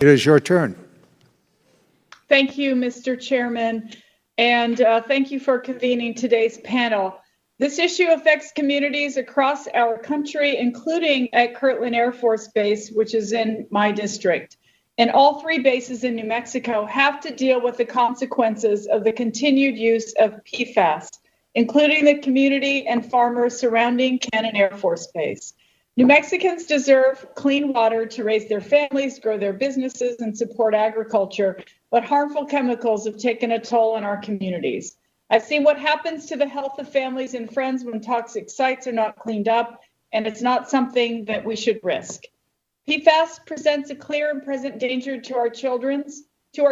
It is your turn. Thank you, Mr. Chairman, and thank you for convening today's panel. This issue affects communities across our country, including at Kirtland Air Force Base, which is in my district. And all three bases in New Mexico have to deal with the consequences of the continued use of PFAS, including the community and farmers surrounding Cannon Air Force Base. New Mexicans deserve clean water to raise their families, grow their businesses, and support agriculture, but harmful chemicals have taken a toll on our communities. I've seen what happens to the health of families and friends when toxic sites are not cleaned up, and it's not something that we should risk. PFAS presents a clear and present danger to our children, to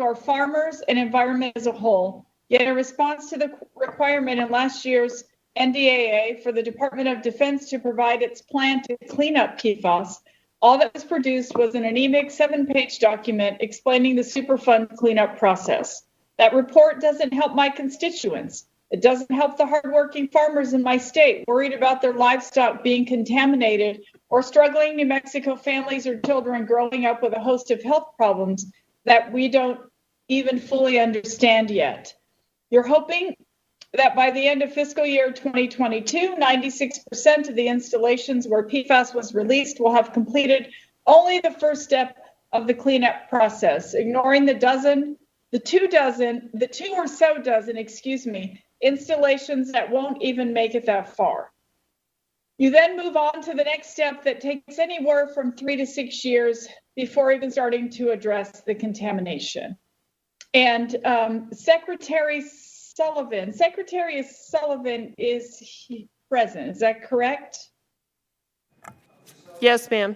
our farmers, and environment as a whole. Yet in response to the requirement in last year's NDAA for the Department of Defense to provide its plan to clean up PFAS, all that was produced was an anemic 7-page document explaining the Superfund cleanup process. That report doesn't help my constituents. It doesn't help the hardworking farmers in my state worried about their livestock being contaminated or struggling New Mexico families or children growing up with a host of health problems that we don't even fully understand yet. You're hoping that by the end of fiscal year 2022, 96% of the installations where PFAS was released will have completed only the first step of the cleanup process, ignoring the two or so dozen, installations that won't even make it that far. You then move on to the next step that takes anywhere from 3 to 6 years before even starting to address the contamination. And Secretary Sullivan is present, is that correct? Yes, ma'am.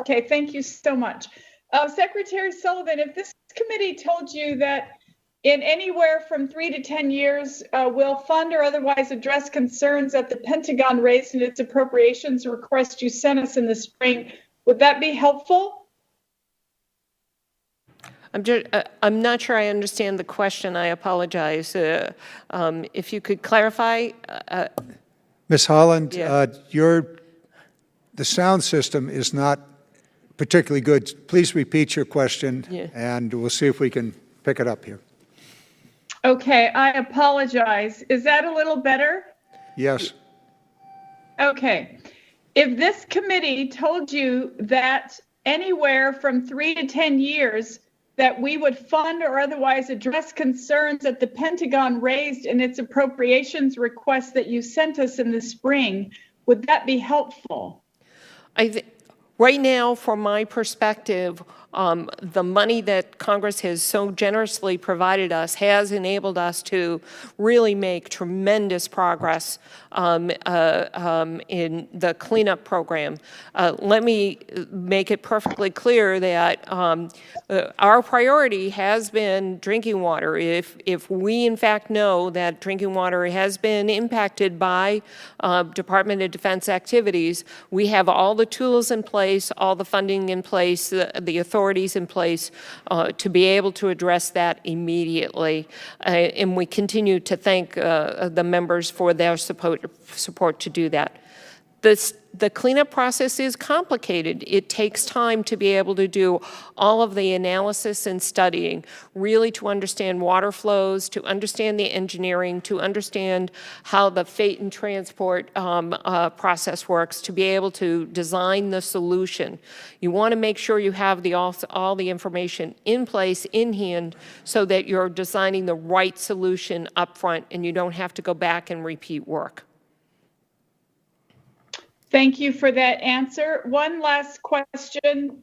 Okay, thank you so much. Secretary Sullivan, if this committee told you that in anywhere from 3 to 10 years will fund or otherwise address concerns that the Pentagon raised in its appropriations request you sent us in the spring, would that be helpful? I'm not sure I understand the question. I apologize. If you could clarify. Ms. Haaland, yeah. The sound system is not particularly good. Please repeat your question, yeah. And we'll see if we can pick it up here. Okay, I apologize. Is that a little better? Yes. Okay. If this committee told you that anywhere from 3 to 10 years that we would fund or otherwise address concerns that the Pentagon raised in its appropriations request that you sent us in the spring, would that be helpful? Right now, from my perspective, the money that Congress has so generously provided us has enabled us to really make tremendous progress in the cleanup program. Let me make it perfectly clear that our priority has been drinking water. If we in fact know that drinking water has been impacted by Department of Defense activities, we have all the tools in place, all the funding in place, the authorities in place to be able to address that immediately. And we continue to thank the members for their support to do that. The cleanup process is complicated. It takes time to be able to do all of the analysis and studying, really to understand water flows, to understand the engineering, to understand how the fate and transport process works, to be able to design the solution. You want to make sure you have all the information in place, in hand, so that you're designing the right solution up front and you don't have to go back and repeat work. Thank you for that answer. One last question,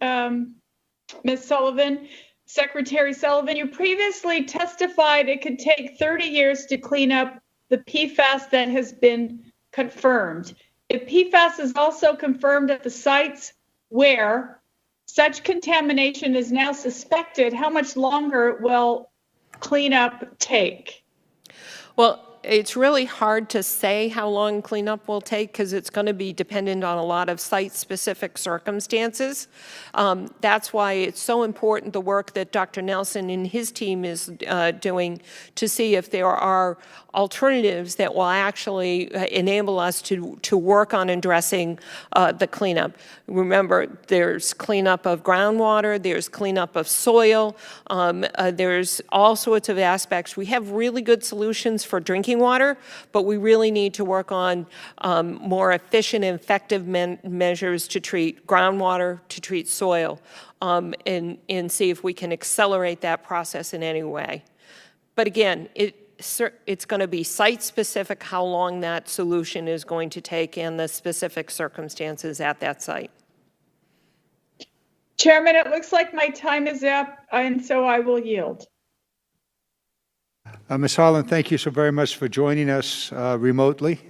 Ms. Sullivan. Secretary Sullivan, you previously testified it could take 30 years to clean up the PFAS that has been confirmed. If PFAS is also confirmed at the sites where such contamination is now suspected, how much longer will cleanup take? Well, it's really hard to say how long cleanup will take because it's going to be dependent on a lot of site-specific circumstances. That's why it's so important the work that Dr. Nelson and his team is doing to see if there are alternatives that will actually enable us to work on addressing the cleanup. Remember, there's cleanup of groundwater, there's cleanup of soil, there's all sorts of aspects. We have really good solutions for drinking water, but we really need to work on more efficient and effective measures to treat groundwater, to treat soil, and see if we can accelerate that process in any way. But again, it's going to be site-specific how long that solution is going to take and the specific circumstances at that site. Chairman, it looks like my time is up, and so I will yield. Ms. Haaland, thank you so very much for joining us remotely